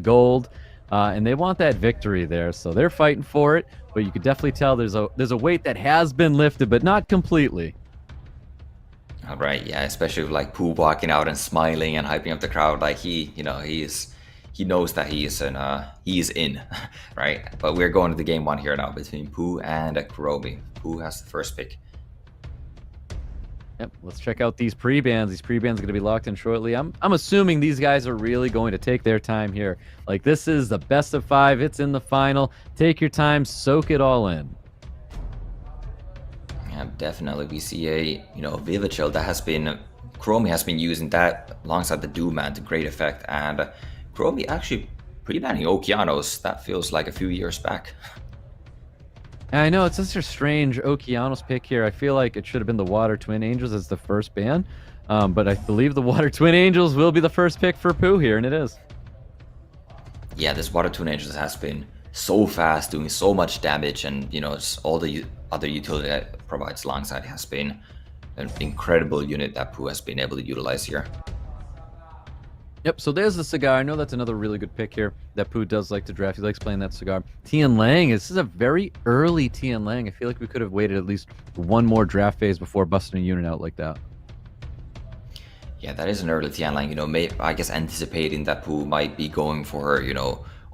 gold, and they want that victory there, so they're fighting for it. But you could definitely tell there's a weight that has been lifted, but not completely. All right, yeah, especially with like Pooh walking out and smiling and hyping up the crowd, like he knows that he is in, right? But we're going to the game one here now between Pooh and KUROMI. Pooh has the first pick. Yep, let's check out these pre-bans. These pre-bans are going to be locked in shortly. I'm assuming these guys are really going to take their time here. Like, this is the best of 5. It's in the final. Take your time, soak it all in. Yeah, definitely. We see a Vivid Chill that has been KUROMI has been using that alongside the Doom Man to great effect, and KUROMI actually pre-banning Okeanos. That feels like a few years back. I know, it's such a strange Okeanos pick here. I feel like it should have been the Water Twin Angels as the first ban, but I believe the Water Twin Angels will be the first pick for Pooh here, and it is. Yeah, this Water Twin Angels has been so fast, doing so much damage, and all the other utility that it provides alongside has been an incredible unit that Pooh has been able to utilize here. Yep, so there's the cigar. I know that's another really good pick here that Pooh does like to draft. He likes playing that cigar. Tian Lang, this is a very early Tian Lang. I feel like we could have waited at least one more draft phase before busting a unit out like that. Yeah, that is an early Tian Lang, I guess anticipating that Pooh might be going for,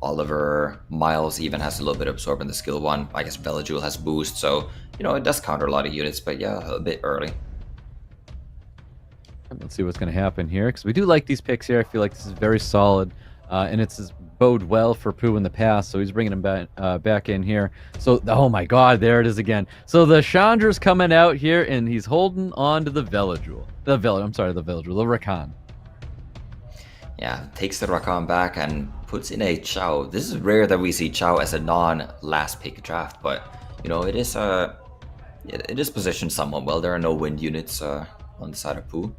Oliver. Miles even has a little bit of absorb in the skill 1. I guess Velajul has boost, so, it does counter a lot of units, but yeah, a bit early. Let's see what's going to happen here, because we do like these picks here. I feel like this is very solid, and it's bode well for Pooh in the past, so he's bringing him back in here. So, oh my god, there it is again. So the Chandra's coming out here, and he's holding on to the Velajul. The Rakan. Yeah, takes the Rakan back and puts in a Chao. This is rare that we see Chao as a non-last pick draft, but, it is positioned somewhat well. There are no wind units on the side of Pooh.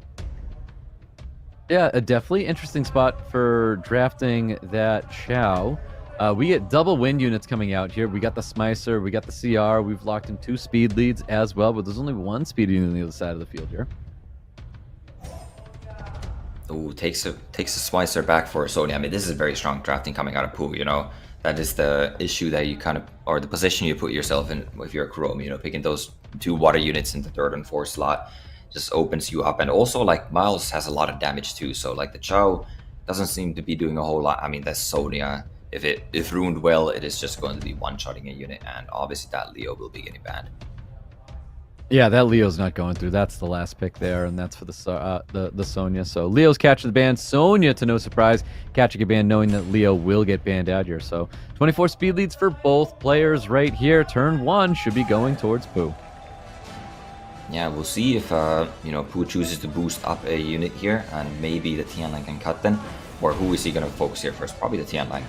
Yeah, a definitely interesting spot for drafting that Chao. We get double wind units coming out here. We got the Smicer, we got the CR. We've locked in 2 speed leads as well, but there's only 1 speed unit on the other side of the field here. Ooh, takes a Smicer back for Sonya. I mean, this is very strong drafting coming out of Pooh, That is the issue that you or the position you put yourself in if you're a KUROMI, picking those 2 water units in the 3rd and 4th slot. Just opens you up, and also like Miles has a lot of damage too, so like the Chao doesn't seem to be doing a whole lot. I mean, that's Sonya. If ruined well, it is just going to be one-shotting a unit, and obviously that Leo will be getting banned. Yeah, that Leo's not going through. That's the last pick there, and that's for the Sonya. So Leo's catching the ban. Sonya, to no surprise, catching a ban, knowing that Leo will get banned out here. So 24 speed leads for both players right here. Turn 1 should be going towards Pooh. Yeah, we'll see if Pooh chooses to boost up a unit here, and maybe the Tian Lang can cut then. Or who is he going to focus here first? Probably the Tian Lang.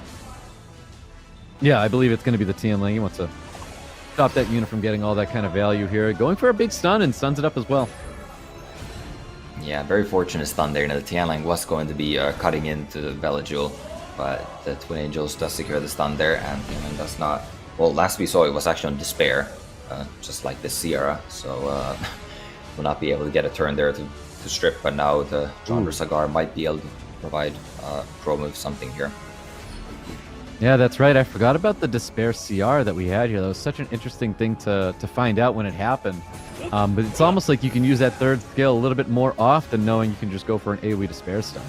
Yeah, I believe it's going to be the Tian Lang. He wants to stop that unit from getting all that kind of value here. Going for a big stun, and stuns it up as well. Yeah, very fortunate stun there. The Tian Lang was going to be cutting into the Velajul, but the Twin Angels does secure the stun there, and Tian Lang does not. Well, last we saw it was actually on Despair. Just like the Sierra, so will not be able to get a turn there to strip, but now the Chandra Cigar might be able to provide KUROMI with something here. Yeah, that's right. I forgot about the Despair CR that we had here. That was such an interesting thing to find out when it happened. But it's almost like you can use that 3rd skill a little bit more often, knowing you can just go for an AoE Despair stun.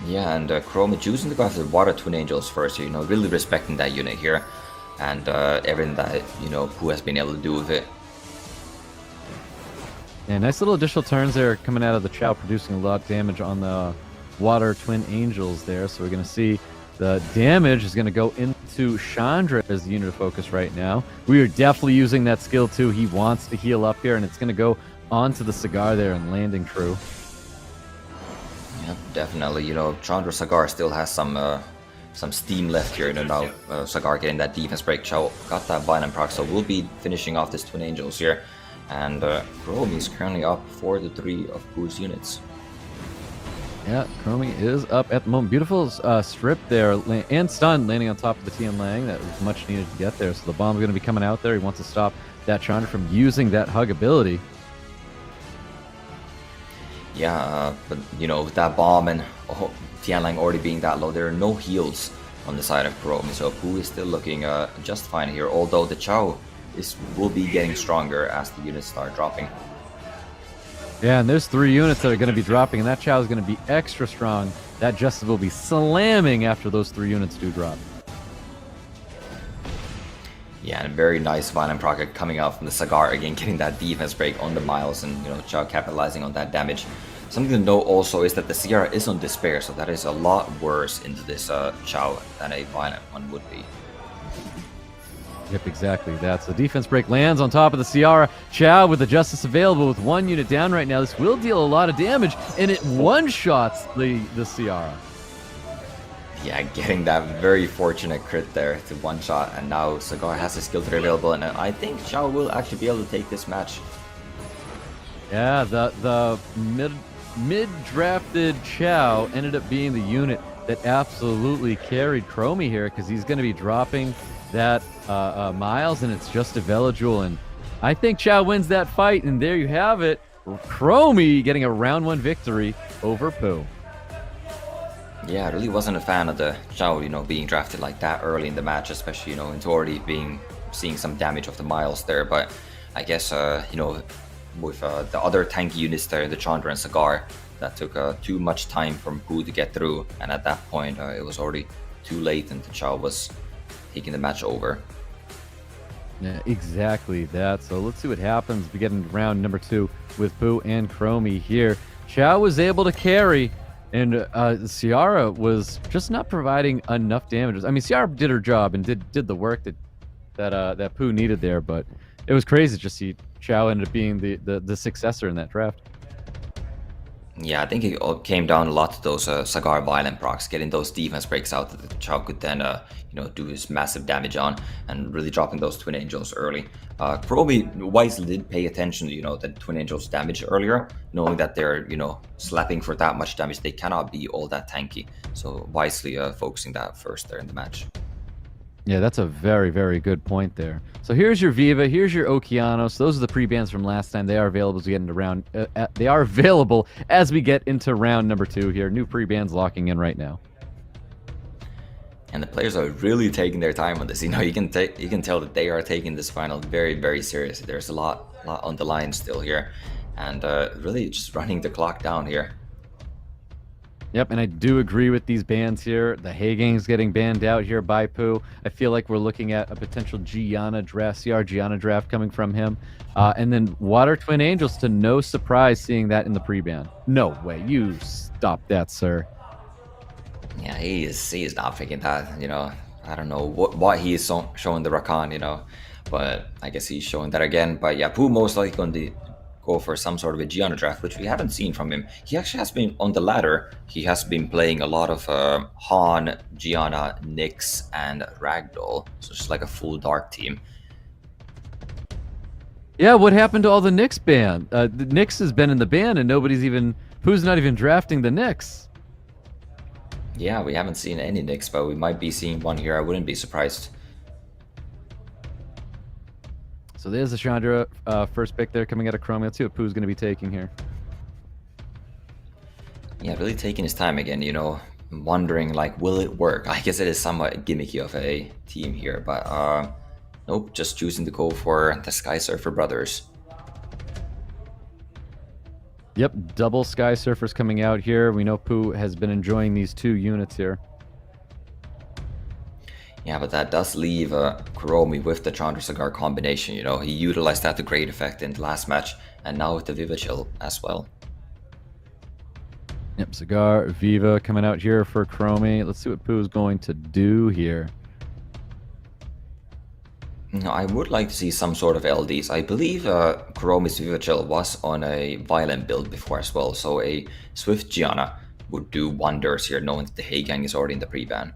Yeah, and KUROMI choosing to go after the Water Twin Angels first, really respecting that unit here. And everything that Pooh has been able to do with it. Yeah, nice little additional turns there coming out of the Chao, producing a lot of damage on the Water Twin Angels there. So we're going to see the damage is going to go into Chandra as the unit of focus right now. We are definitely using that skill too. He wants to heal up here, and it's going to go onto the Cigar there and landing true. Yeah, definitely. Chandra Cigar still has some steam left here, now Cigar getting that defense break. Chao got that bind and proc, so we'll be finishing off this Twin Angels here. And KUROMI is currently up 4-3 of Pooh's units. Yeah, KUROMI is up at the moment. Beautiful strip there, and stun landing on top of the Tian Lang. That was much needed to get there. So the bomb's going to be coming out there. He wants to stop that Chandra from using that hug ability. Yeah, but you know, with that bomb and Tianlang already being that low, there are no heals on the side of KUROMI, so Pooh is still looking just fine here, although the Chao will be getting stronger as the units start dropping. Yeah, and there's 3 units that are going to be dropping, and that Chao is going to be extra strong. That Justice will be slamming after those 3 units do drop. Yeah, and a very nice Violent Proc coming out from the Cigar again, getting that defense break on the Miles, and you know, Chao capitalizing on that damage. Something to note also is that the Sierra is on Despair, so that is a lot worse into this Chao than a Violent one would be. Yep, exactly. That's the defense break lands on top of the Ciara. Chao with the Justice available with 1 unit down right now. This will deal a lot of damage, and it one-shots the Ciara. Yeah, getting that very fortunate crit there to one-shot, and now Cigar has his skill tree available, and I think Chao will actually be able to take this match. Yeah, the mid-drafted Chao ended up being the unit that absolutely carried KUROMI here, because he's going to be dropping that Miles, and it's just a Velojoule, and I think Chao wins that fight, and there you have it. KUROMI getting a round 1 victory over Pooh. Yeah, I really wasn't a fan of the Chao, you know, being drafted like that early in the match, especially, you know, into already seeing some damage of the Miles there, but I guess, you know, with the other tanky units there, the Chandra and Cigar, that took too much time from Pooh to get through, and at that point it was already too late and the Chao was taking the match over. Yeah, exactly that. So let's see what happens. We get into round number 2 with Pooh and KUROMI here. Chao was able to carry, and Ciara was just not providing enough damages. I mean, Ciara did her job and did the work that Pooh needed there, but it was crazy to see Chao ended up being the successor in that draft. Yeah, I think it all came down a lot to those Cigar Violent procs, getting those defense breaks out that the Chao could then, you know, do his massive damage on, and really dropping those Twin Angels early. KUROMI wisely did pay attention to, you know, the Twin Angels damage earlier, knowing that they're, you know, slapping for that much damage, they cannot be all that tanky. So wisely focusing that first there in the match. Yeah, that's a very, very good point there. So here's your Viva, here's your Okeanos. Those are the pre-bans from last time. They are available as we get into round. They are available as we get into round number 2 here. New pre-bans locking in right now. And the players are really taking their time on this. You know, you can tell that they are taking this final very, very seriously. There's a lot on the line still here, and really just running the clock down here. Yep, and I do agree with these bans here. The Haegang's getting banned out here by Pooh. I feel like we're looking at a potential Gianna draft, CR Gianna draft coming from him. And then Water Twin Angels, to no surprise seeing that in the pre-ban. No way, you stop that, sir. Yeah, he is not picking that, you know. I don't know what he is showing the Rakan, you know. But I guess he's showing that again. But yeah, Pooh most likely going to go for some sort of a Gianna draft, which we haven't seen from him. He actually has been on the ladder. He has been playing a lot of Han, Gianna, Nyx, and Ragdoll. So it's like a full dark team. Yeah, what happened to all the Nyx ban? The Nyx has been in the ban, and Pooh's not even drafting the Nyx. Yeah, we haven't seen any Nyx, but we might be seeing one here. I wouldn't be surprised. So there's the Chandra first pick there coming out of KUROMI. Let's see what Pooh's going to be taking here. Yeah, really taking his time again, you know, wondering, like, will it work? I guess it is somewhat gimmicky of a team here, but nope, just choosing to go for the Sky Surfer brothers. Yep, double Sky Surfers coming out here. We know Pooh has been enjoying these 2 units here. Yeah, but that does leave KUROMI with the Chandra Cigar combination, you know. He utilized that to great effect in the last match, and now with the Viva Chill as well. Yep, Cigar, Viva coming out here for KUROMI. Let's see what Pooh's going to do here. No, I would like to see some sort of LDs. I believe KUROMI's Viva Chill was on a Violent build before as well, so a Swift Gianna would do wonders here, knowing that the Haegang is already in the pre-ban.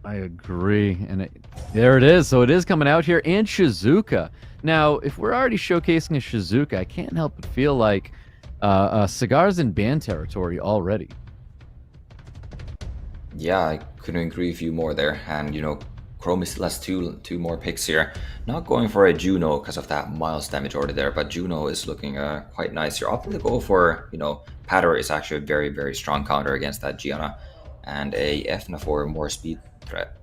I agree, and there it is. So it is coming out here, and Shizuka. Now, if we're already showcasing a Shizuka, I can't help but feel like Cigar's in ban territory already. Yeah, I couldn't agree with you more there. And, you know, KUROMI still has two more picks here. Not going for a Juno because of that Miles damage order there, but Juno is looking quite nice here. Opting to go for, Patter is actually a very, very strong counter against that Gianna. And a Efna for more speed threat.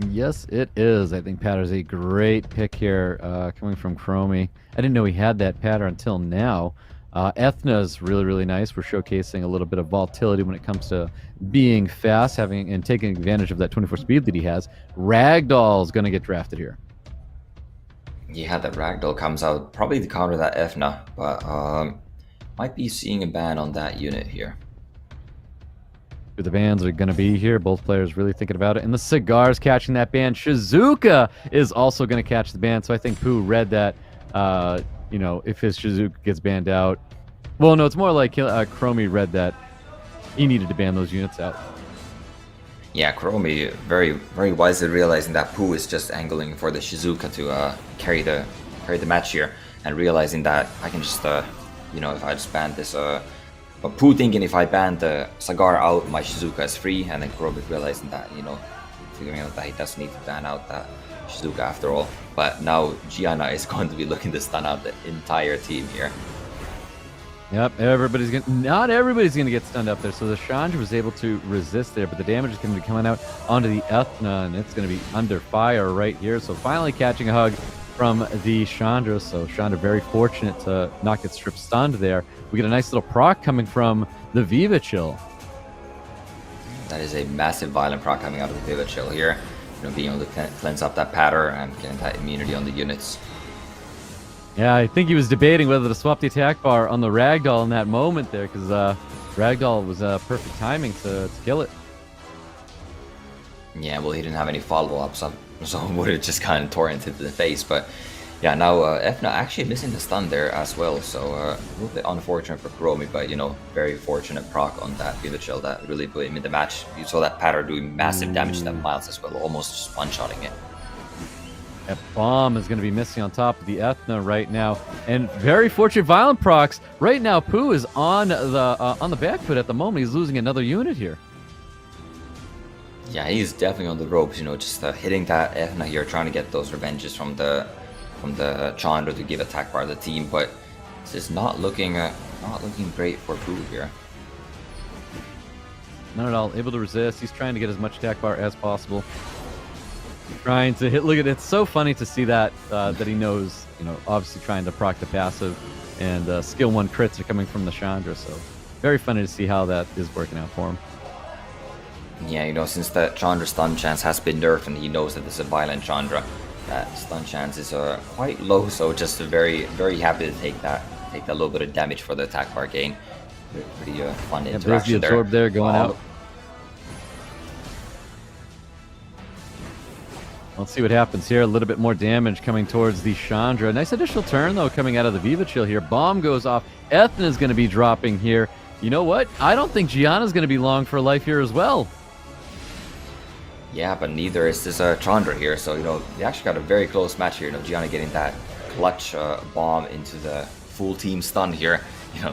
Yes, it is. I think Patter's a great pick here, coming from KUROMI. I didn't know he had that Patter until now. Ethna's really, really nice. We're showcasing a little bit of volatility when it comes to being fast, having and taking advantage of that 24 speed that he has. Ragdoll's going to get drafted here. Yeah, that Ragdoll comes out probably to counter that Efna, but might be seeing a ban on that unit here. The bans are going to be here. Both players really thinking about it. And the Cigar's catching that ban. Shizuka is also going to catch the ban. So I think Pooh read that, if his Shizuka gets banned out. Well, no, it's more like KUROMI read that he needed to ban those units out. Yeah, KUROMI very, very wisely realizing that Pooh is just angling for the Shizuka to carry the match here, and realizing that I can just, if I just ban this, but Pooh thinking if I ban the Cigar out, my Shizuka is free, and then KUROMI realizing that, figuring out that he doesn't need to ban out that Shizuka after all. But now Gianna is going to be looking to stun out the entire team here. Yep, not everybody's gonna get stunned up there. So the Chandra was able to resist there, but the damage is gonna be coming out onto the Ethna, and it's gonna be under fire right here. So finally catching a hug from the Chandra. So Chandra very fortunate to not get strip stunned there. We get a nice little proc coming from the Viva Chill. That is a massive violent proc coming out of the Viva Chill here. Being able to cleanse up that Patter and getting that immunity on the units. Yeah, I think he was debating whether to swap the attack bar on the Ragdoll in that moment there, because Ragdoll was perfect timing to kill it. Yeah, well, he didn't have any follow-up, so would have just kind of tore into the face. But yeah, now Efna actually missing the stun there as well, so a little bit unfortunate for KUROMI, but very fortunate proc on that Viva Chill that really put him in the match. You saw that Patter doing massive damage to that Miles as well, almost just one-shotting it. That bomb is going to be missing on top of the Ethna right now, and very fortunate violent procs right now. Pooh is on the back foot at the moment. He's losing another unit here. Yeah, he's definitely on the ropes. Just hitting that Ethna here, trying to get those revenges from the Chandra to give attack bar to the team, but this is not looking great for Pooh here. Not at all able to resist. He's trying to get as much attack bar as possible. Trying to hit. Look at it. It's so funny to see that that he knows. Obviously trying to proc the passive, and skill 1 crits are coming from the Chandra. So very funny to see how that is working out for him. Yeah, since that Chandra stun chance has been nerfed, and he knows that this is a violent Chandra, that stun chance is quite low. So just very, very happy to take that little bit of damage for the attack bar gain. Pretty fun interaction there's the absorb there going out. Let's see what happens here. A little bit more damage coming towards the Chandra. Nice additional turn, though, coming out of the Viva Chill here. Bomb goes off. Ethna is going to be dropping here. You know what? I don't think Gianna's going to be long for life here as well. Yeah, but neither is this Chandra here. So, they actually got a very close match here. Gianna getting that clutch bomb into the full team stun here.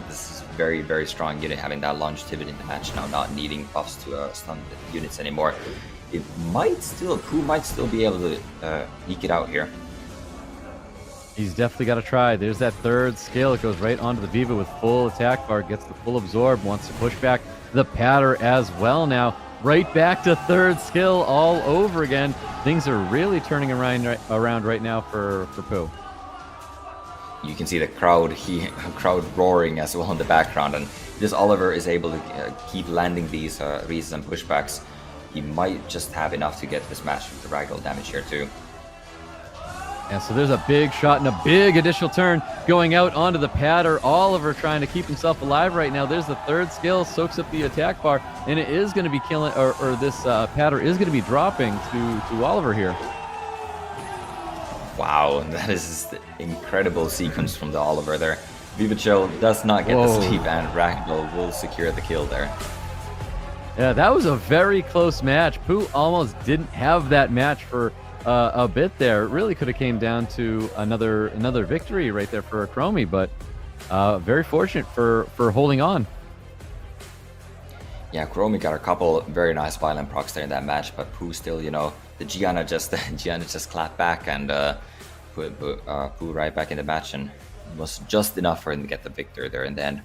This is very, very strong unit, having that longevity in the match now, not needing buffs to stun the units anymore. Pooh might still be able to eke it out here. He's definitely got to try. There's that third skill. It goes right onto the Viva with full attack bar, gets the full absorb, wants to push back the Patter as well now. Right back to third skill all over again. Things are really turning around right now for Pooh. You can see the crowd roaring as well in the background, and this Oliver is able to keep landing these reasons and pushbacks. He might just have enough to get this match with the Ragdoll damage here too. And so there's a big shot and a big additional turn going out onto the Patter. Oliver trying to keep himself alive right now. There's the third skill, soaks up the attack bar, and it is going to be killing, or this Patter is going to be dropping to Oliver here. Wow, that is the incredible sequence from the Oliver there. Viva Chill does not get the sleep, and Ragdoll will secure the kill there. Yeah, that was a very close match. Pooh almost didn't have that match for a bit there. It really could have came down to another victory right there for KUROMI, but very fortunate for holding on. Yeah, KUROMI got a couple very nice violent procs there in that match, but Pooh still, the Gianna just Gianna just clapped back and put Pooh right back in the match, and it was just enough for him to get the victory there in the end.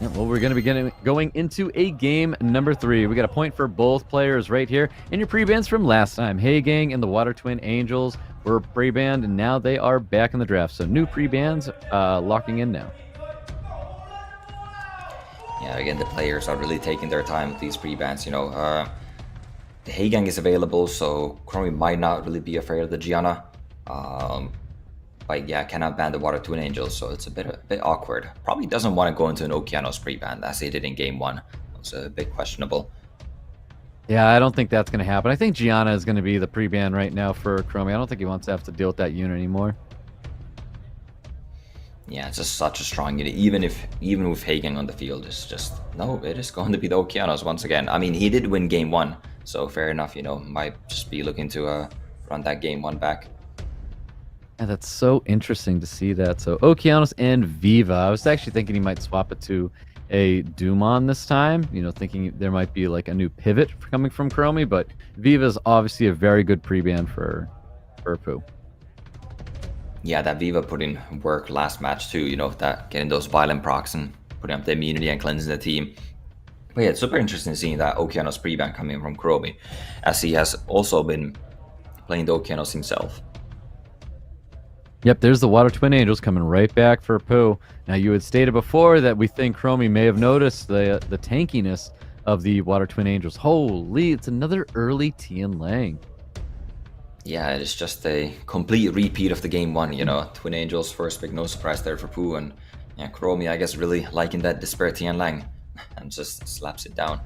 Yeah, well, we're going to be going into a game number 3. We got a point for both players right here. And your pre-bans from last time. Hey Gang and the Water Twin Angels were pre-banned, and now they are back in the draft. So new pre-bans locking in now. Yeah, again, the players are really taking their time with these pre-bans. You know, the Hey Gang is available, so KUROMI might not really be afraid of the Gianna. But yeah, cannot ban the Water Twin Angels, so it's a bit awkward. Probably doesn't want to go into an Okeanos pre-ban as he did in game 1. It's a bit questionable. Yeah, I don't think that's going to happen. I think Gianna is going to be the pre-ban right now for KUROMI. I don't think he wants to have to deal with that unit anymore. Yeah, it's just such a strong unit. Even with Hagen on the field, it's just no. It is going to be the Okeanos once again. I mean, he did win game 1, so fair enough. You know, might just be looking to run that game 1 back. And that's so interesting to see that. So Okeanos and Viva. I was actually thinking he might swap it to a Dumon this time. You know, thinking there might be like a new pivot coming from KUROMI, but Viva is obviously a very good pre-ban for Pooh. Yeah, that Viva put in work last match too. You know, that getting those violent procs and putting up the immunity and cleansing the team. But yeah, it's super interesting seeing that Okeanos pre-ban coming from KUROMI, as he has also been playing the Okeanos himself. Yep, there's the Water Twin Angels coming right back for Pooh. Now, you had stated before that we think KUROMI may have noticed the tankiness of the Water Twin Angels. Holy, it's another early Tian Lang. Yeah, it is just a complete repeat of the game 1, you know. Twin Angels first pick, no surprise there for Pooh, and yeah, KUROMI, I guess, really liking that Despair Tian Lang and just slaps it down.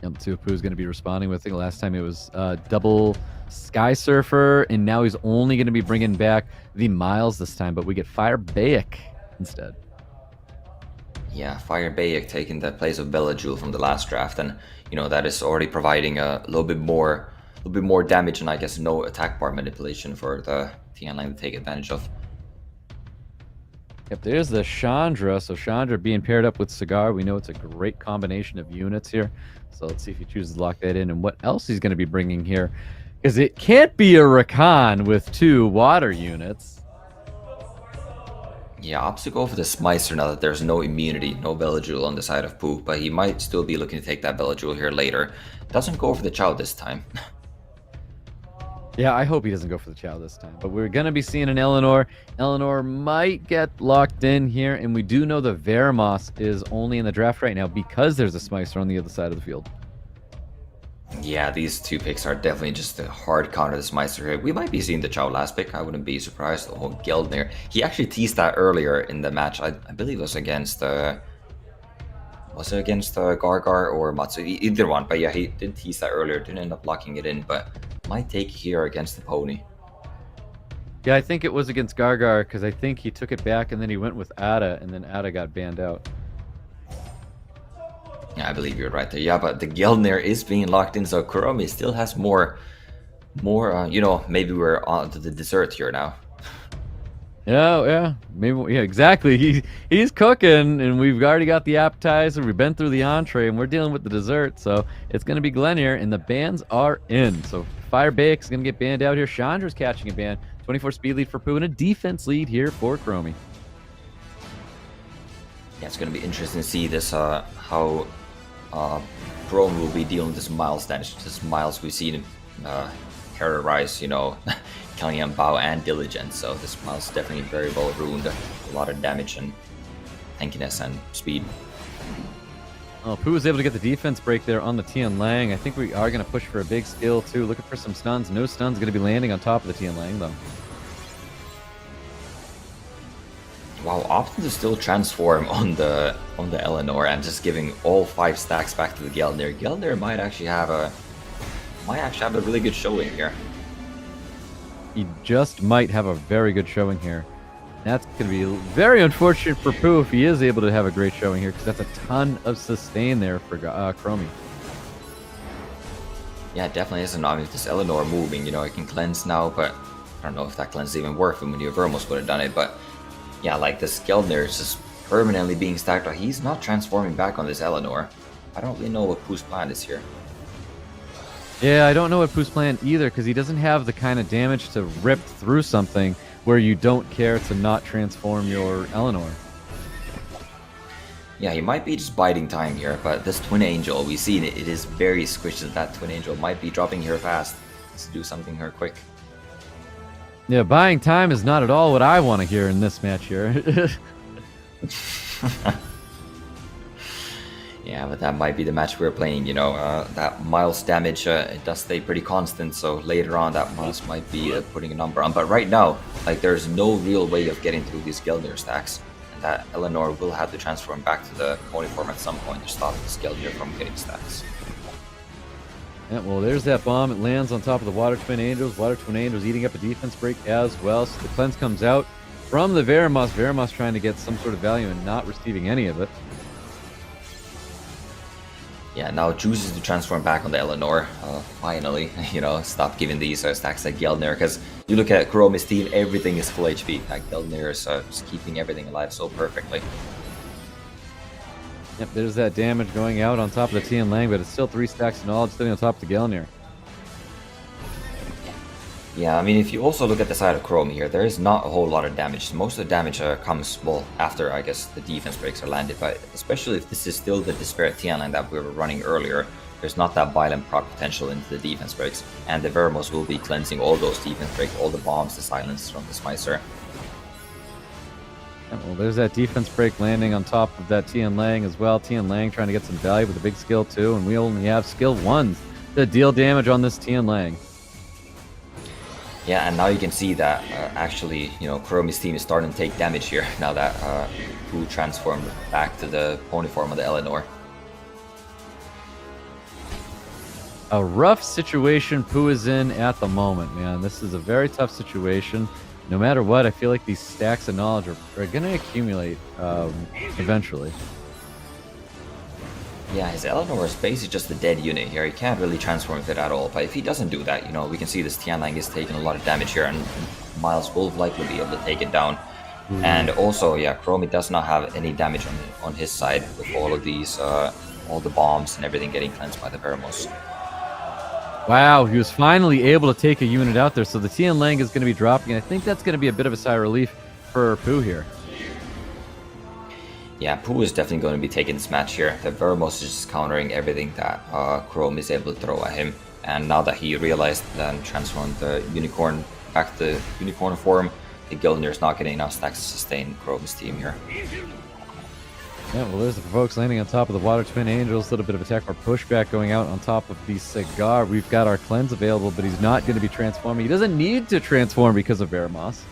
Let's see what Pooh's going to be responding with. I think last time it was double Sky Surfer, and now he's only going to be bringing back the Miles this time, but we get Fire Bayek instead. Yeah, Fire Bayek taking the place of Bella Jewel from the last draft, and you know that is already providing a little bit more damage, and I guess no attack bar manipulation for the Tian Lang to take advantage of. Yep, there's the Chandra. So Chandra being paired up with Cigar. We know it's a great combination of units here. So let's see if he chooses to lock that in and what else he's going to be bringing here. Because it can't be a Rakan with 2 water units. Yeah, opts to go for the Smicer now that there's no immunity, no Bella Jewel on the side of Pooh, but he might still be looking to take that Bella Jewel here later. Doesn't go for the Chow this time. Yeah, I hope he doesn't go for the Chow this time. But we're going to be seeing an Eleanor. Eleanor might get locked in here, and we do know the Veramos is only in the draft right now because there's a Smicer on the other side of the field. Yeah, these 2 picks are definitely just a hard counter to Smicer here. We might be seeing the Chow last pick. I wouldn't be surprised. Oh, Geldner. He actually teased that earlier in the match. I believe it was against... was it against Gargar or Matsu? Either one. But yeah, he did tease that earlier. Didn't end up locking it in, but might take here against the pony. Yeah, I think it was against Gargar because I think he took it back and then he went with Ada, and then Ada got banned out. Yeah, I believe you're right there. Yeah, but the Geldner is being locked in, so KUROMI still has more, you know, maybe we're on to the dessert here now. Yeah, maybe, yeah, exactly. He's cooking, and we've already got the appetizer. We've been through the entree, and we're dealing with the dessert. So it's going to be Glenn here, and the bans are in. So Fire Bayek is going to get banned out here. Chandra's catching a ban. 24 speed lead for Pooh, and a defense lead here for KUROMI. Yeah, it's going to be interesting to see this how KUROMI will be dealing with this Miles damage. This Miles we've seen terrorize, you know, Kalyan Bao and Diligence, so this Miles is definitely very well ruined. A lot of damage and tankiness and speed. Oh, Pooh was able to get the defense break there on the Tian Lang. I think we are going to push for a big skill too. Looking for some stuns. No stuns going to be landing on top of the Tian Lang though. Wow, opting to still transform on the Eleanor and just giving all 5 stacks back to the Geldner. Geldner might actually have a really good showing here. He just might have a very good showing here. That's going to be very unfortunate for Pooh if he is able to have a great showing here, because that's a ton of sustain there for KUROMI. Yeah, it definitely is. I mean, with this Eleanor moving, you know, it can cleanse now, but I don't know if that cleanse is even worth it when you almost would have done it. But yeah, like this Geldner is just permanently being stacked out. He's not transforming back on this Eleanor. I don't really know what Pooh's plan is here. Yeah, I don't know what Pooh's plan either, because he doesn't have the kind of damage to rip through something where you don't care to not transform your Eleanor. Yeah, he might be just biding time here, but this Twin Angel, we see it is very squishy. That Twin Angel might be dropping here fast. Let's do something here quick. Yeah, buying time is not at all what I want to hear in this match here. Yeah, but that might be the match we're playing, you know. That Miles damage, it does stay pretty constant, so later on that Miles might be putting a number on. But right now, like, there's no real way of getting through these Gelnir stacks. And that Eleanor will have to transform back to the pony form at some point to stop this Gelnir from getting stacks. Yeah, well, there's that bomb. It lands on top of the Water Twin Angels. Water Twin Angels eating up a defense break as well. So the cleanse comes out from the Veramos. Veramos trying to get some sort of value and not receiving any of it. Yeah, now chooses to transform back on the Eleanor. Finally, you know, stop giving these stacks like Gelnir, because you look at KUROMI's team, everything is full HP. Like Gelnir is just keeping everything alive so perfectly. Yep, there's that damage going out on top of the Tian Lang, but it's still 3 stacks of knowledge sitting on top of the Gelnir. Yeah, I mean, if you also look at the side of KUROMI here, there is not a whole lot of damage. Most of the damage comes, well, after, I guess, the defense breaks are landed, but especially if this is still the Despair Tianlang that we were running earlier, there's not that violent proc potential into the defense breaks, and the Veramos will be cleansing all those defense breaks, all the bombs, the silence from the Smicer. Yeah, well, there's that defense break landing on top of that Tian Lang as well. Tian Lang trying to get some value with a big skill too, and we only have skill 1s to deal damage on this Tian Lang. Yeah, and now you can see that actually, you know, KUROMI's team is starting to take damage here now that Pooh transformed back to the pony form of the Eleanor. A rough situation Pooh is in at the moment, man. This is a very tough situation. No matter what, I feel like these stacks of knowledge are going to accumulate eventually. Yeah, his Eleanor is basically just a dead unit here. He can't really transform with it at all. But if he doesn't do that, you know, we can see this Tianlang is taking a lot of damage here, and Miles will likely be able to take it down. And also, yeah, KUROMI does not have any damage on his side with all of these, all the bombs and everything getting cleansed by the Veramos. Wow, he was finally able to take a unit out there. So the Tian Lang is going to be dropping. I think that's going to be a bit of a sigh of relief for Pooh here. Yeah, Pooh is definitely going to be taking this match here. The Veramos is just countering everything that KUROMI is able to throw at him. And now that he realized and transformed the Unicorn back to Unicorn form, the Gelnir is not getting enough stacks to sustain KUROMI's team here. Yeah, well, there's the Provokes landing on top of the Water Twin Angels. A little bit of attack or pushback going out on top of the Cigar. We've got our Cleanse available, but he's not going to be transforming. He doesn't need to transform because of Veramos.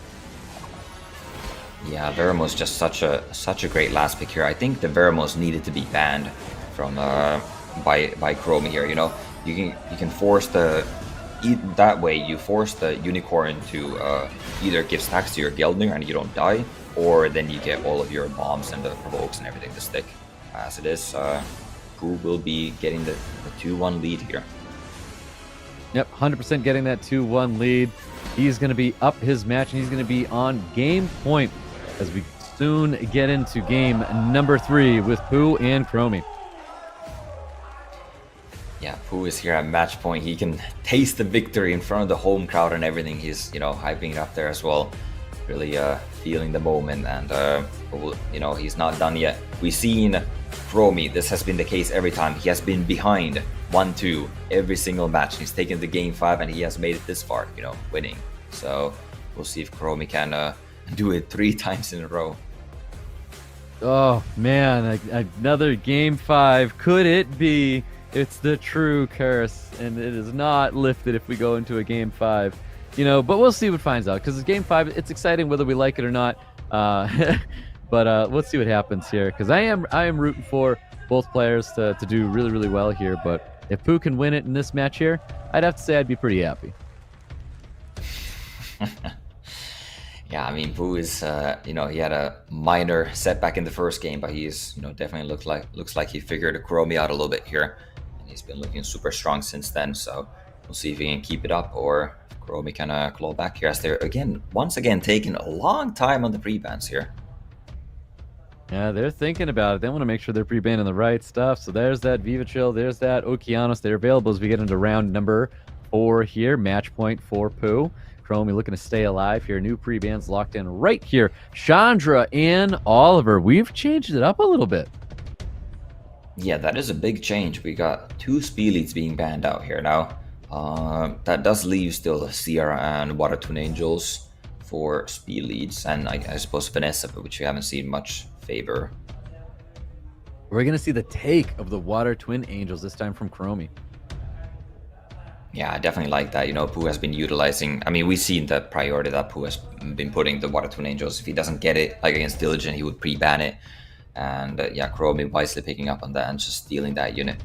Yeah, Veramos just such a great last pick here. I think the Veramos needed to be banned from by KUROMI here. You know, you can force that way you force the Unicorn to either give stacks to your Gelnir and you don't die, or then you get all of your bombs and the provokes and everything to stick. As it is, Pooh will be getting the 2-1 lead here. Yep, 100% getting that 2-1 lead. He's going to be up his match, and he's going to be on game point as we soon get into game number 3 with Pooh and KUROMI. Yeah, Pooh is here at match point. He can taste the victory in front of the home crowd and everything. He's, you know, hyping it up there as well. Really feeling the moment, and you know, he's not done yet. We've seen KUROMI, this has been the case every time. He has been behind 1-2 every single match. He's taken to game 5 and he has made it this far, you know, winning. So we'll see if KUROMI can do it 3 times in a row. Oh man, another game 5. Could it be? It's the true curse, and it is not lifted if we go into a game 5. You know, but we'll see what finds out, because game 5, it's exciting whether we like it or not. But let's see what happens here, because I am rooting for both players to do really, really well here. But if Pooh can win it in this match here, I'd have to say I'd be pretty happy. Yeah, I mean, Pooh is, you know, he had a minor setback in the first game, but he's, you know, definitely looks like he figured KUROMI out a little bit here. And he's been looking super strong since then, so we'll see if he can keep it up, or KUROMI can claw back here, as they're once again taking a long time on the pre-bans here. Yeah, they're thinking about it. They want to make sure they're pre-banning the right stuff. So there's that Viva Chill. There's that Okeanos. They're available as we get into round number 4 here. Match point for Pooh. KUROMI looking to stay alive here. New pre-bans locked in right here. Chandra and Oliver. We've changed it up a little bit. Yeah, that is a big change. We got 2 speed leads being banned out here now. That does leave still Sierra and Water Twin Angels for speed leads, and I suppose Vanessa, but which we haven't seen much favor. We're going to see the take of the Water Twin Angels this time from KUROMI. Yeah, I definitely like that. You know, Pooh has been utilizing. I mean, we've seen the priority that Pooh has been putting the Water Twin Angels. If he doesn't get it, like against Diligent, he would pre-ban it. And yeah, KUROMI wisely picking up on that and just stealing that unit.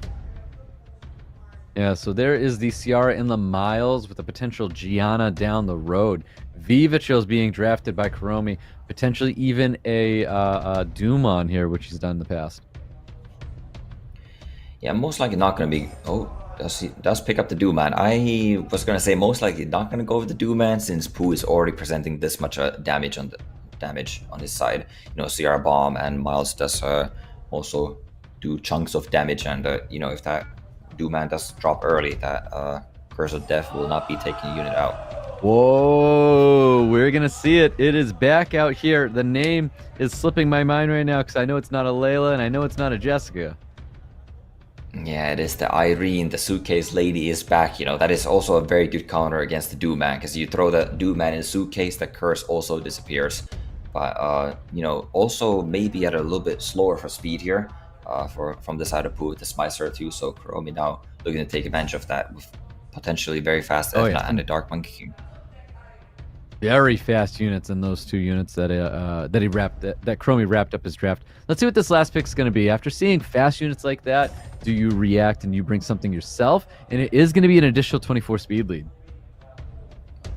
Yeah, so there is the Ciara in the Miles with a potential Gianna down the road. Viva Chill's being drafted by KUROMI, potentially even a Doomon here, which he's done in the past. Yeah, most likely not going to be. Oh, does pick up the Doomman. I was going to say most likely not going to go with the Doomman since Pooh is already presenting this much damage on his side. You know, Sierra Bomb and Miles does also do chunks of damage, and you know, if that Doomman does drop early, that Curse of Death will not be taking a unit out. Whoa, we're going to see it. It is back out here. The name is slipping my mind right now because I know it's not a Layla and I know it's not a Jessica. Yeah, it is the Irene, the suitcase lady is back. You know, that is also a very good counter against the Doomman, because you throw the Doomman in a suitcase, the curse also disappears. But, you know, also maybe at a little bit slower for speed here from the side of Pooh with the Spicer too. So KUROMI now looking to take advantage of that with potentially very fast Etna and the Dark Monkey King. Very fast units in those 2 units that KUROMI wrapped up his draft. Let's see what this last pick is going to be. After seeing fast units like that, do you react and you bring something yourself? And it is going to be an additional 24 speed lead.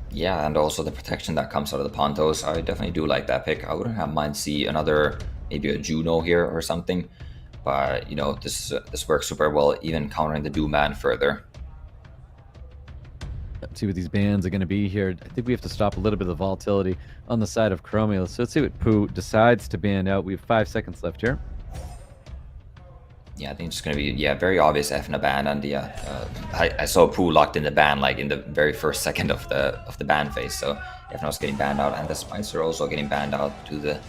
Yeah, and also the protection that comes out of the Pontos. I definitely do like that pick. I wouldn't have mind see another, maybe a Juno here or something. But, you know, this works super well, even countering the Doomman further. Let's see what these bans are going to be here. I think we have to stop a little bit of the volatility on the side of KUROMI. Let's see what Pooh decides to ban out. We have 5 seconds left here. Yeah, I think it's going to be, yeah, very obvious Efna ban, and yeah, I saw Pooh locked in the ban like in the very first second of the ban phase, so Efna was getting banned out, and the Spicer also getting banned out to the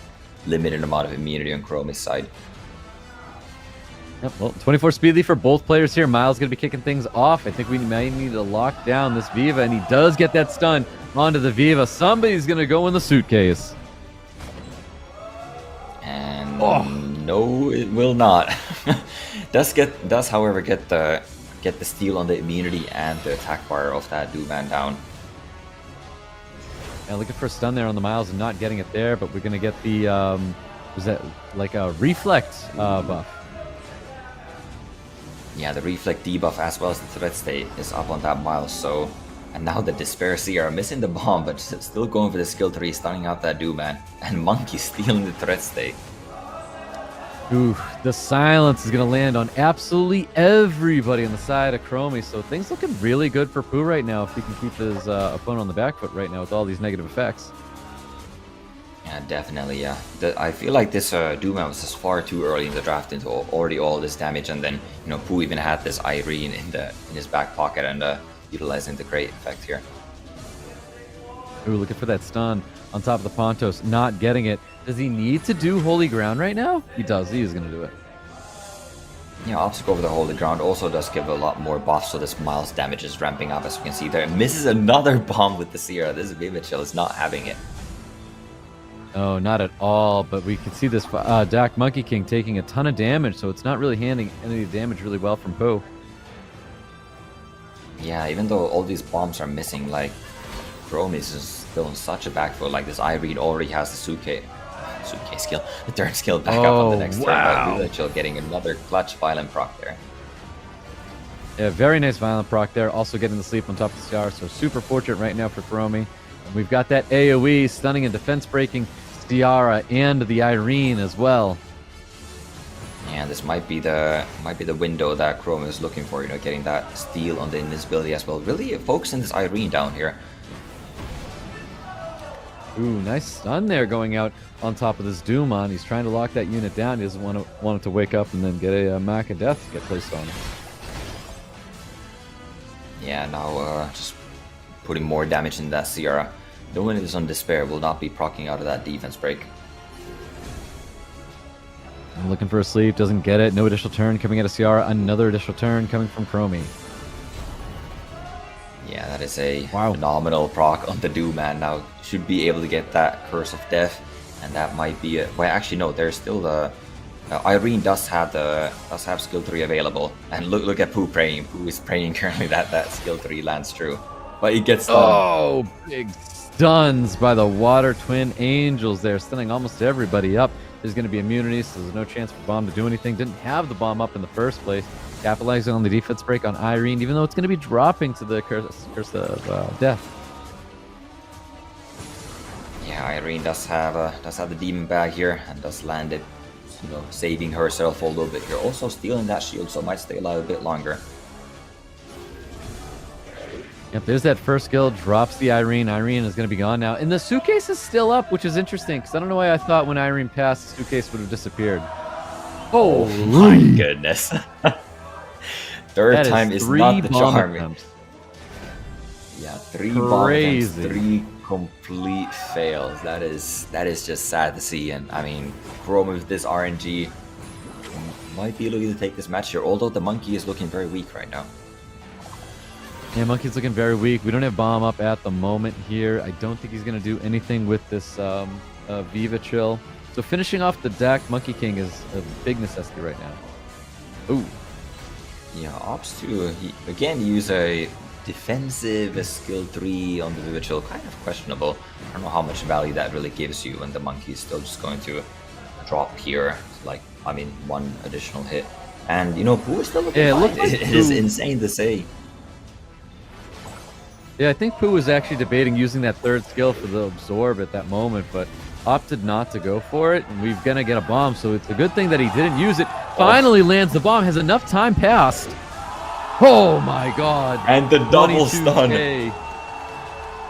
limited amount of immunity on KUROMI's side. Yep, well, 24 speed lead for both players here. Miles going to be kicking things off. I think we might need to lock down this Viva, and he does get that stun onto the Viva. Somebody's going to go in the suitcase. And no, it will not. does however get the steal on the immunity and the attack bar of that Doomman down. Yeah, looking for a stun there on the Miles and not getting it there, but we're going to get the was that like a reflect buff? Yeah, the reflect debuff as well as the threat state is up on that Miles, so... And now the Despair Seer missing the bomb, but still going for the skill 3, stunning out that Doomman. And Monkey stealing the threat state. Ooh, the silence is going to land on absolutely everybody on the side of KUROMI, so things looking really good for Pooh right now if he can keep his opponent on the back foot right now with all these negative effects. Yeah, definitely, yeah. I feel like this Doomman was just far too early in the draft into already all this damage, and then, you know, Pooh even had this Irene in his back pocket and utilizing the great effect here. Ooh, looking for that stun on top of the Pontos, not getting it. Does he need to do Holy Ground right now? He does. He is going to do it. Yeah, opts go over the Holy Ground also does give a lot more buffs, so this Miles damage is ramping up, as you can see there. It misses another bomb with the Sierra. This Viva Chill is not having it. No, not at all, but we can see this Dark Monkey King taking a ton of damage, so it's not really handling any of the damage really well from Pooh. Yeah, even though all these bombs are missing, like, KUROMI is still in such a back foot. Like, this Irene already has the suitcase skill, the third skill back up on the next turn, but Viva Chill getting another clutch Violent proc there. Yeah, very nice Violent proc there, also getting the sleep on top of the Star, so super fortunate right now for KUROMI. And we've got that AoE, stunning and defense breaking Ciara and the Irene as well. Yeah, this might be the window that KUROMI is looking for, you know, getting that steal on the invincibility as well. Really focusing this Irene down here. Ooh, nice stun there going out on top of this Doomon. He's trying to lock that unit down. He doesn't want it to wake up and then get a Mac of Death get placed on him. Yeah, now just putting more damage in that Sierra. The one that is on Despair will not be proccing out of that defense break. I'm looking for a sleep, doesn't get it. No additional turn coming out of Ciara. Another additional turn coming from KUROMI. Yeah, that is a phenomenal proc on the Doom-man. Now should be able to get that Curse of Death, and that might be it. Well, actually, no. There's still the Irene does have skill 3 available, and look at Pooh praying. Pooh is praying currently that skill 3 lands true, but he gets stunned. Oh, big stuns by the Water Twin Angels there, stunning almost everybody up. There's going to be immunity, so there's no chance for Bomb to do anything. Didn't have the bomb up in the first place. Capitalizing on the defense break on Irene, even though it's going to be dropping to the Curse of Death. Yeah, Irene does have the demon bag here and does land it, you know, saving herself a little bit here. Also stealing that shield, so might stay alive a bit longer. Yep, there's that first skill, drops the Irene. Irene is going to be gone now. And the suitcase is still up, which is interesting, because I don't know why I thought when Irene passed, the suitcase would have disappeared. Oh my goodness. Third time is not the charm. Yeah, 3 bomb attempts, 3 complete fails. That is just sad to see. And I mean, KUROMI with this RNG might be looking to take this match here, although the monkey is looking very weak right now. Yeah, Monkey's looking very weak. We don't have Bomb up at the moment here. I don't think he's going to do anything with this Viva Chill. So finishing off the deck, Monkey King is a big necessity right now. Ooh. Yeah, Ops 2, he again use a defensive skill 3 on the Viva Chill. Kind of questionable. I don't know how much value that really gives you when the monkey is still just going to drop here. Like, I mean, 1 additional hit. And, you know, Pooh is still looking fine. It is insane to say. Yeah, I think Pooh was actually debating using that 3rd skill for the absorb at that moment, but opted not to go for it, and we're gonna get a bomb, so it's a good thing that he didn't use it. Finally lands the bomb, has enough time passed. Oh my god. And the double stun.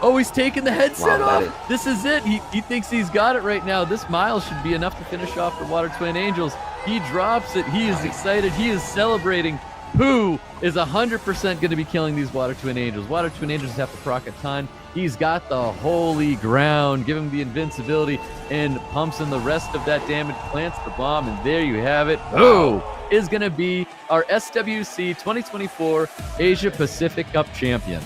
Oh, he's taking the headset off. This is it. He thinks he's got it right now. This mile should be enough to finish off the Water Twin Angels. He drops it. He is excited. He is celebrating. Pooh is 100% going to be killing these Water Twin Angels. Water Twin Angels have to proc a ton. He's got the holy ground, give him the invincibility, and pumps in the rest of that damage, plants the bomb, and there you have it. Pooh is going to be our SWC 2024 Asia Pacific Cup champion.